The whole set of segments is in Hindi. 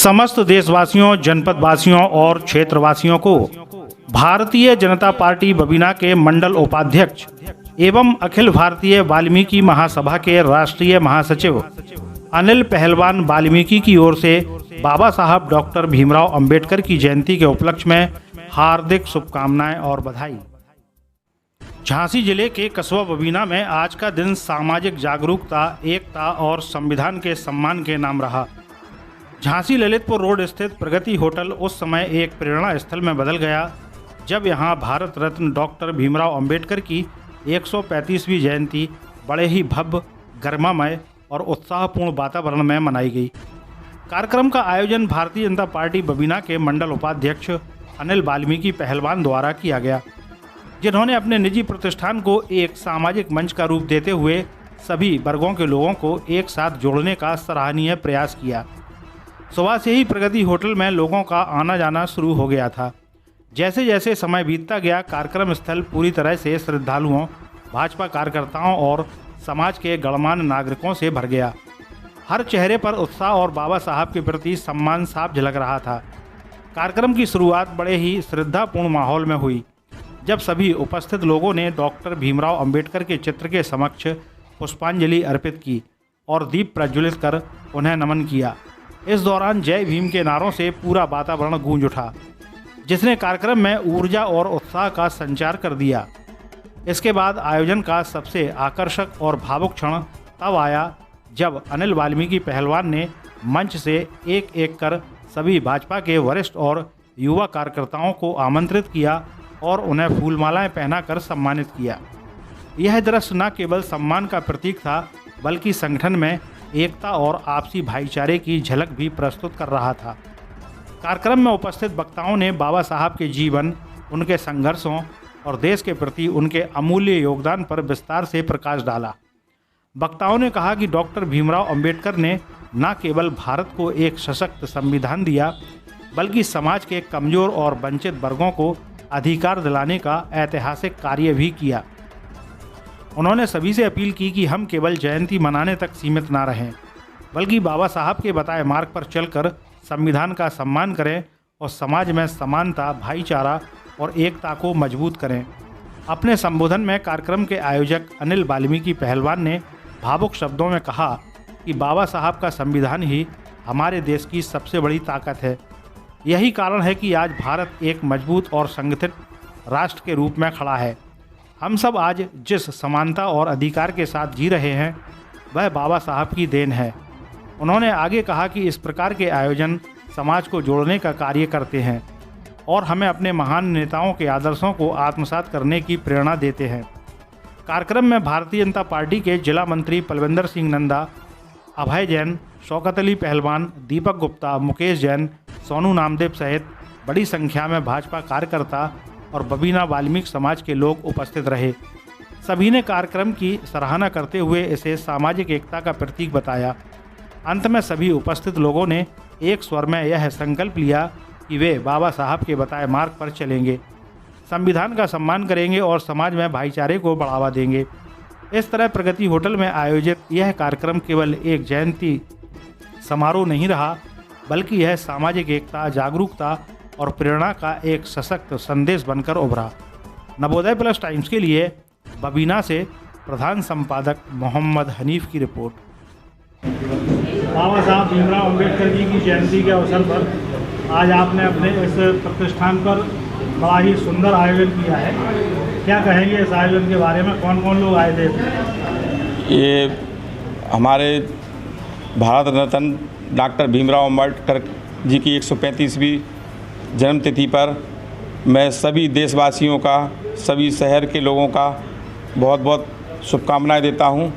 समस्त देशवासियों, जनपदवासियों और क्षेत्रवासियों को भारतीय जनता पार्टी बबीना के मंडल उपाध्यक्ष एवं अखिल भारतीय वाल्मीकि महासभा के राष्ट्रीय महासचिव अनिल पहलवान वाल्मीकि की ओर से बाबा साहब डॉक्टर भीमराव अंबेडकर की जयंती के उपलक्ष्य में हार्दिक शुभकामनाएं और बधाई। झांसी जिले के कस्बा बबीना में आज का दिन सामाजिक जागरूकता, एकता और संविधान के सम्मान के नाम रहा। झांसी ललितपुर रोड स्थित प्रगति होटल उस समय एक प्रेरणा स्थल में बदल गया जब यहां भारत रत्न डॉक्टर भीमराव अंबेडकर की 135वीं जयंती बड़े ही भव्य, गरिमामय और उत्साहपूर्ण वातावरण में मनाई गई। कार्यक्रम का आयोजन भारतीय जनता पार्टी बबीना के मंडल उपाध्यक्ष अनिल वाल्मीकि पहलवान द्वारा किया गया, जिन्होंने अपने निजी प्रतिष्ठान को एक सामाजिक मंच का रूप देते हुए सभी वर्गों के लोगों को एक साथ जोड़ने का सराहनीय प्रयास किया। सुबह से ही प्रगति होटल में लोगों का आना जाना शुरू हो गया था। जैसे जैसे समय बीतता गया, कार्यक्रम स्थल पूरी तरह से श्रद्धालुओं, भाजपा कार्यकर्ताओं और समाज के गणमान्य नागरिकों से भर गया। हर चेहरे पर उत्साह और बाबा साहब के प्रति सम्मान साफ झलक रहा था। कार्यक्रम की शुरुआत बड़े ही श्रद्धापूर्ण माहौल में हुई, जब सभी उपस्थित लोगों ने डॉक्टर भीमराव अंबेडकर के चित्र के समक्ष पुष्पांजलि अर्पित की और दीप प्रज्वलित कर उन्हें नमन किया। इस दौरान जय भीम के नारों से पूरा वातावरण गूंज उठा, जिसने कार्यक्रम में ऊर्जा और उत्साह का संचार कर दिया। इसके बाद आयोजन का सबसे आकर्षक और भावुक क्षण तब आया जब अनिल वाल्मीकि पहलवान ने मंच से एक एक कर सभी भाजपा के वरिष्ठ और युवा कार्यकर्ताओं को आमंत्रित किया और उन्हें फूलमालाएं पहनाकर सम्मानित किया। यह दृश्य न केवल सम्मान का प्रतीक था, बल्कि संगठन में एकता और आपसी भाईचारे की झलक भी प्रस्तुत कर रहा था। कार्यक्रम में उपस्थित वक्ताओं ने बाबा साहब के जीवन, उनके संघर्षों और देश के प्रति उनके अमूल्य योगदान पर विस्तार से प्रकाश डाला। वक्ताओं ने कहा कि डॉक्टर भीमराव अंबेडकर ने न केवल भारत को एक सशक्त संविधान दिया, बल्कि समाज के कमजोर और वंचित वर्गों को अधिकार दिलाने का ऐतिहासिक कार्य भी किया। उन्होंने सभी से अपील की कि हम केवल जयंती मनाने तक सीमित ना रहें, बल्कि बाबा साहब के बताए मार्ग पर चलकर संविधान का सम्मान करें और समाज में समानता, भाईचारा और एकता को मजबूत करें। अपने संबोधन में कार्यक्रम के आयोजक अनिल वाल्मीकि पहलवान ने भावुक शब्दों में कहा कि बाबा साहब का संविधान ही हमारे देश की सबसे बड़ी ताकत है। यही कारण है कि आज भारत एक मजबूत और संगठित राष्ट्र के रूप में खड़ा है। हम सब आज जिस समानता और अधिकार के साथ जी रहे हैं, वह बाबा साहब की देन है। उन्होंने आगे कहा कि इस प्रकार के आयोजन समाज को जोड़ने का कार्य करते हैं और हमें अपने महान नेताओं के आदर्शों को आत्मसात करने की प्रेरणा देते हैं। कार्यक्रम में भारतीय जनता पार्टी के जिला मंत्री पलविंदर सिंह नंदा, अभय जैन, शौकत अली पहलवान, दीपक गुप्ता, मुकेश जैन, सोनू नामदेव सहित बड़ी संख्या में भाजपा कार्यकर्ता और बबीना वाल्मीकि समाज के लोग उपस्थित रहे। सभी ने कार्यक्रम की सराहना करते हुए इसे सामाजिक एकता का प्रतीक बताया। अंत में सभी उपस्थित लोगों ने एक स्वर में यह संकल्प लिया कि वे बाबा साहब के बताए मार्ग पर चलेंगे, संविधान का सम्मान करेंगे और समाज में भाईचारे को बढ़ावा देंगे। इस तरह प्रगति होटल में आयोजित यह कार्यक्रम केवल एक जयंती समारोह नहीं रहा, बल्कि यह सामाजिक एकता, जागरूकता और प्रेरणा का एक सशक्त संदेश बनकर उभरा। नवोदय प्लस टाइम्स के लिए बबीना से प्रधान संपादक मोहम्मद हनीफ की रिपोर्ट। बाबा साहब भीमराव अंबेडकर जी की जयंती के अवसर पर आज आपने अपने इस प्रतिष्ठान पर बड़ा ही सुंदर आयोजन किया है। क्या कहेंगे इस आयोजन के बारे में? कौन कौन लोग आए थे? ये हमारे भारत रत्न डॉक्टर भीमराव अंबेडकर जी की 135वीं जन्मतिथि पर मैं सभी देशवासियों का, सभी शहर के लोगों का बहुत बहुत शुभकामनाएं देता हूं।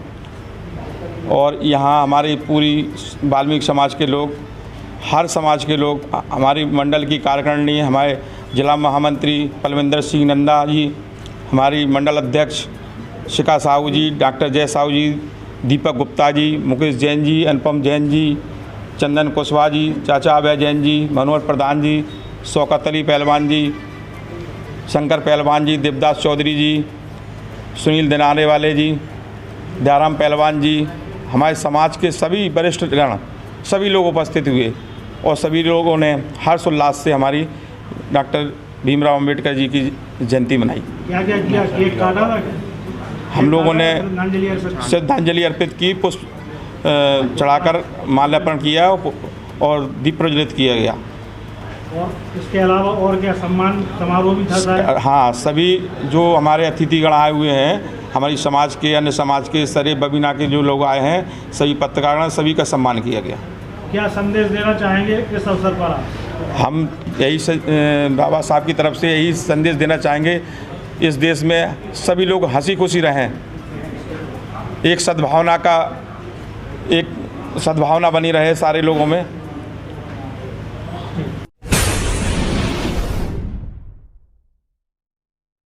और यहाँ हमारी पूरी वाल्मीकि समाज के लोग, हर समाज के लोग, हमारी मंडल की कार्यकारिणी, हमारे जिला महामंत्री पलविंदर सिंह नंदा जी, हमारी मंडल अध्यक्ष शिखा साहू जी, डॉक्टर जय साहू जी, दीपक गुप्ता जी, मुकेश जैन जी, अनुपम जैन जी, चंदन कुशवाहा जी, चाचा अभय जैन जी, मनोहर प्रधान जी, शौकत अली पहलवान जी, शंकर पहलवान जी, देवदास चौधरी जी, सुनील दिनारे वाले जी, दयाराम पहलवान जी, हमारे समाज के सभी वरिष्ठ जन, सभी लोग उपस्थित हुए और सभी लोगों ने हर्षोल्लास से हमारी डॉक्टर भीमराव अंबेडकर जी की जयंती मनाई। क्या क्या किया? केक काटा था? हम लोगों ने श्रद्धांजलि अर्पित की। श्रद्धांजलि अर्पित की, पुष्प चढ़ाकर माल्यार्पण किया और दीप प्रज्वलित किया गया। और इसके अलावा और क्या सम्मान समारोह भी था शायद? हाँ, सभी जो हमारे अतिथिगण आए हुए हैं, हमारी समाज के, अन्य समाज के, सरे बबीना के जो लोग आए हैं, सभी पत्रकारगण, सभी का सम्मान किया गया। क्या संदेश देना चाहेंगे इस अवसर पर आप? हम यही बाबा साहब की तरफ से यही संदेश देना चाहेंगे, इस देश में सभी लोग हंसी खुशी रहें, एक सद्भावना बनी रहे सारे लोगों में।